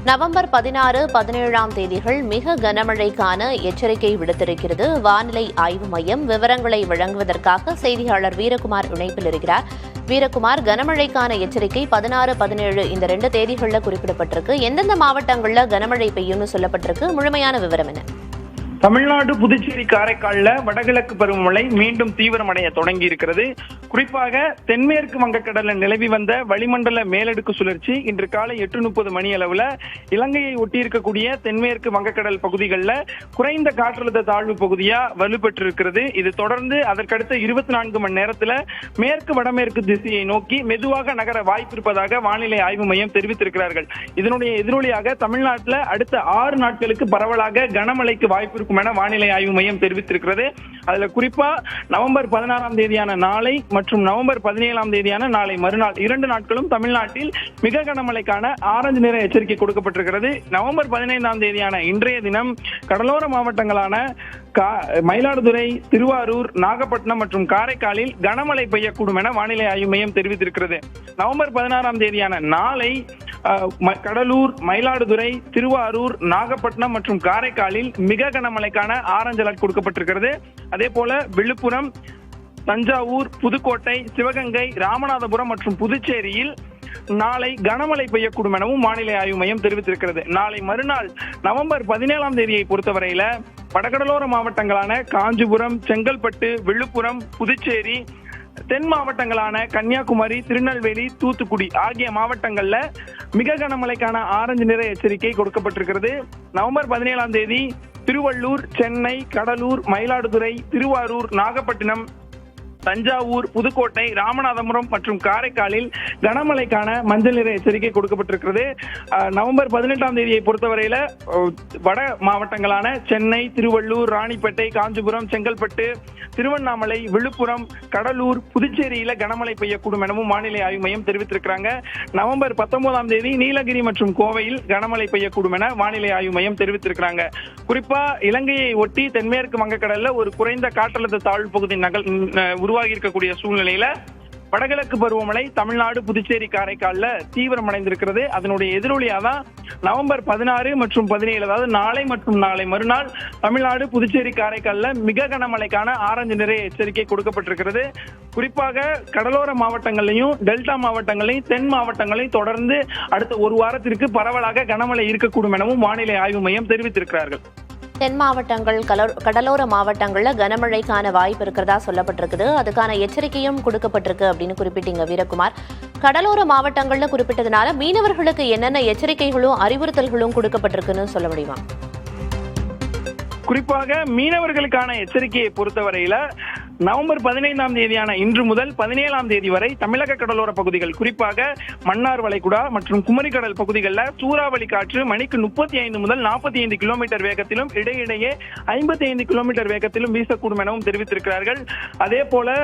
November 16, 17ஆம் தேதிகள் மிக கனமழைக்கான எச்சரிக்கை விடுத்திருக்கிறது வானிலை ஆய்வு மையம். விவரங்களை வழங்குவதற்காக செய்தியாளர் வீரகுமார் இணைப்பில் இருக்கிறார். வீரகுமார், கனமழைக்கான எச்சரிக்கை 16, 17 இந்த 2 தேதிகளில் குறிப்பிடப்பட்டிருக்கு. எந்தெந்த மாவட்டங்களில் கனமழை பெய்யும்னு சொல்லப்பட்டிருக்கு? முழுமையான விவரம் என்ன? தமிழ்நாடு, புதுச்சேரி, காரைக்கால்ல வடகிழக்கு பருவமழை மீண்டும் தீவிரமடைய தொடங்கி இருக்கிறது. குறிப்பாக தென்மேற்கு வங்கக்கடலில் நிலவி வந்த வளிமண்டல மேலடுக்கு சுழற்சி இன்று காலை 8:30 மணி அளவுல இலங்கையை ஒட்டியிருக்கக்கூடிய தென்மேற்கு வங்கக்கடல் பகுதிகளில் குறைந்த காற்றழுத்த தாழ்வு பகுதியா வலுப்பெற்றிருக்கிறது. இது தொடர்ந்து அதற்கடுத்த 24 மணி நேரத்துல மேற்கு வடமேற்கு திசையை நோக்கி மெதுவாக நகர வாய்ப்பிருப்பதாக வானிலை ஆய்வு மையம் தெரிவித்திருக்கிறார்கள். இதனுடைய எதிரொலியாக தமிழ்நாட்டில் அடுத்த 6 நாட்களுக்கு பரவலாக கனமழைக்கு வாய்ப்பு என வானிலை ஆய்வு மையம் தெரிவித்திருக்கிறது. அதுல குறிப்பா நவம்பர் 16ஆம் தேதியான நாளை மற்றும் நவம்பர் 17ஆம் தேதியான நாளை மறுநாள் 2 நாட்களும் தமிழ்நாட்டில் மிக கனமழைக்கான ஆரஞ்சு நிற எச்சரிக்கை கொடுக்கப்பட்டிருக்கிறது. நவம்பர் 15ஆம் தேதியான இன்றைய தினம் கடலோர மாவட்டங்களான மயிலாடுதுறை, திருவாரூர், நாகப்பட்டினம் மற்றும் காரைக்காலில் கனமழை பெய்யக்கூடும் என வானிலை ஆய்வு மையம் தெரிவித்திருக்கிறது. நவம்பர் 16ஆம் தேதியான நாளை கடலூர், மயிலாடுதுறை, திருவாரூர், நாகப்பட்டினம் மற்றும் காரைக்காலில் மிக கனமழைக்கான ஆரஞ்சு அலர்ட் கொடுக்கப்பட்டிருக்கிறது. அதே போல விழுப்புரம், தஞ்சாவூர், புதுக்கோட்டை, சிவகங்கை, ராமநாதபுரம் மற்றும் புதுச்சேரியில் நாளை கனமழை பெய்யக்கூடும் எனவும் வானிலை ஆய்வு மையம் தெரிவித்திருக்கிறது. நாளை மறுநாள் நவம்பர் 17ஆம் தேதியை பொறுத்தவரையில வடகடலோர மாவட்டங்களான காஞ்சிபுரம், செங்கல்பட்டு, விழுப்புரம், புதுச்சேரி, தென் மாவட்டங்களான கன்னியாகுமரி, திருநெல்வேலி, தூத்துக்குடி ஆகிய மாவட்டங்கள்ல மிக கனமழைக்கான ஆரஞ்சு நிற எச்சரிக்கை கொடுக்கப்பட்டிருக்கிறது. நவம்பர் 17ஆம் தேதி திருவள்ளூர், சென்னை, கடலூர், மயிலாடுதுறை, திருவாரூர், நாகப்பட்டினம், தஞ்சாவூர், புதுக்கோட்டை, ராமநாதபுரம் மற்றும் காரைக்காலில் கனமழைக்கான மஞ்சள் நிற எச்சரிக்கை கொடுக்கப்பட்டிருக்கிறது. நவம்பர் 18ஆம் தேதியை பொறுத்தவரையில வட மாவட்டங்களான சென்னை, திருவள்ளூர், ராணிப்பேட்டை, காஞ்சிபுரம், செங்கல்பட்டு, திருவண்ணாமலை, விழுப்புரம், கடலூர், புதுச்சேரியில கனமழை பெய்யக்கூடும் எனவும் வானிலை ஆய்வு மையம் தெரிவித்திருக்கிறாங்க. நவம்பர் 19ஆம் தேதி நீலகிரி மற்றும் கோவையில் கனமழை பெய்யக்கூடும் என வானிலை ஆய்வு மையம் தெரிவித்திருக்கிறாங்க. குறிப்பா இலங்கையை ஒட்டி தென்மேற்கு வங்கக்கடல்ல ஒரு குறைந்த காற்றழுத்த தாழ்வு பகுதி உருவாகி இருக்கக்கூடிய சூழ்நிலையில வடகிழக்கு பருவமழை தமிழ்நாடு, புதுச்சேரி, காரைக்கால்ல தீவிரமடைந்திருக்கிறது. அதனுடைய எதிரொலியாதான் நவம்பர் 16 மற்றும் 17 அதாவது நாளை மற்றும் நாளை மறுநாள் தமிழ்நாடு, புதுச்சேரி, காரைக்கால்ல மிக கனமழைக்கான ஆரஞ்சு நிற எச்சரிக்கை கொடுக்கப்பட்டிருக்கிறது. குறிப்பாக கடலோர மாவட்டங்களையும் டெல்டா மாவட்டங்களையும் தென் மாவட்டங்களையும் தொடர்ந்து அடுத்த ஒரு வாரத்திற்கு பரவலாக கனமழை இருக்கக்கூடும் எனவும் வானிலை ஆய்வு மையம் தெரிவித்திருக்கிறார்கள். தென் மாவட்டங்கள், கடலோர மாவட்டங்களில் கனமழைக்கான வாய்ப்பு இருக்கிறதா சொல்லப்பட்டிருக்குது. அதுக்கான எச்சரிக்கையும் கொடுக்கப்பட்டிருக்கு அப்படின்னு குறிப்பிட்டீங்க வீரகுமார். கடலோர மாவட்டங்கள்ல குறிப்பிட்டதுனால மீனவர்களுக்கு என்னென்ன எச்சரிக்கைகளும் அறிவுறுத்தல்களும் கொடுக்கப்பட்டிருக்குன்னு சொல்ல முடியுமா? குறிப்பாக மீனவர்களுக்கான எச்சரிக்கையை பொறுத்தவரையில நவம்பர் 15ஆம் தேதியான இன்று முதல் 17ஆம் தேதி வரை தமிழக கடலோர பகுதிகள் குறிப்பாக மன்னார் வளைகுடா மற்றும் குமரிக்கடல் பகுதிகளில் சூறாவளி காற்று மணிக்கு 35 முதல் 45 கிலோமீட்டர் வேகத்திலும் இடையிடையே 55 கிலோமீட்டர் வேகத்திலும் வீசக்கூடும் எனவும் தெரிவித்திருக்கிறார்கள். அதே போல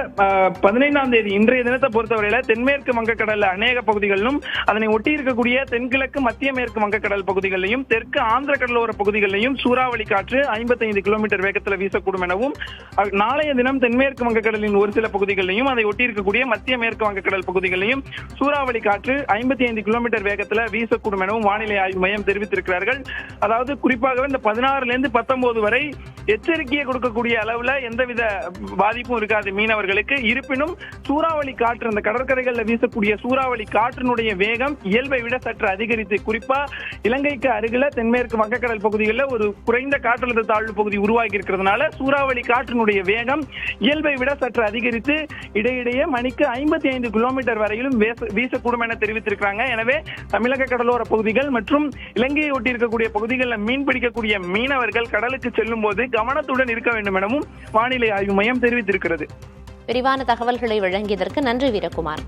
15ஆம் தேதி இன்றைய தினத்தை பொறுத்தவரையில தென்மேற்கு வங்கக்கடல் அநேக பகுதிகளிலும் அதனை ஒட்டி இருக்கக்கூடிய தென்கிழக்கு மத்திய மேற்கு வங்கக்கடல் பகுதிகளிலும் தெற்கு ஆந்திர கடலோர பகுதிகளிலும் சூறாவளி காற்று 55 கிலோமீட்டர் வேகத்தில் வீசக்கூடும் எனவும் நாளைய தினம் தென்மேற்கு வங்கக்கடலின் ஒரு சில பகுதிகளிலும் அதை ஒட்டி இருக்கக்கூடிய மத்திய மேற்கு வங்கக்கடல் பகுதிகளிலும் சூறாவளி காற்று 55 கிலோமீட்டர் வேகத்தில் வீசக்கூடும் எனவும் வானிலை ஆய்வு மையம் தெரிவித்திருக்கிறார்கள். அதாவது குறிப்பாக இந்த 16ல இருந்து 19 வரை எச்சரிக்கையை கொடுக்கக்கூடிய அளவுல எந்தவித பாதிப்பும் இருக்காது மீனவர்களுக்கு. இருப்பினும் சூறாவளி காற்று அந்த கடற்கரைகளில் வீசக்கூடிய சூறாவளி காற்றினுடைய வேகம் இயல்பை விட சற்று அதிகரித்து குறிப்பா இலங்கைக்கு அருகில தென்மேற்கு வங்கக்கடல் பகுதிகளில் ஒரு குறைந்த காற்றழுத்த தாழ்வு பகுதி உருவாகி இருக்கிறதுனால சூறாவளி காற்றினுடைய வேகம் இயல்பை விட சற்று அதிகரித்து இடையிடையே மணிக்கு 55 கிலோமீட்டர் வரையிலும் வீசக்கூடும் என தெரிவித்திருக்கிறாங்க. எனவே தமிழக கடலோர பகுதிகள் மற்றும் இலங்கையை ஒட்டி இருக்கக்கூடிய பகுதிகளில் மீன் பிடிக்கக்கூடிய மீனவர்கள் கடலுக்கு செல்லும் போது கவனத்துடன் இருக்க வேண்டும் எனவும் வானிலை ஆய்வு மையம் தெரிவித்திருக்கிறது. விரிவான தகவல்களை வழங்கியதற்கு நன்றி வீரகுமார்.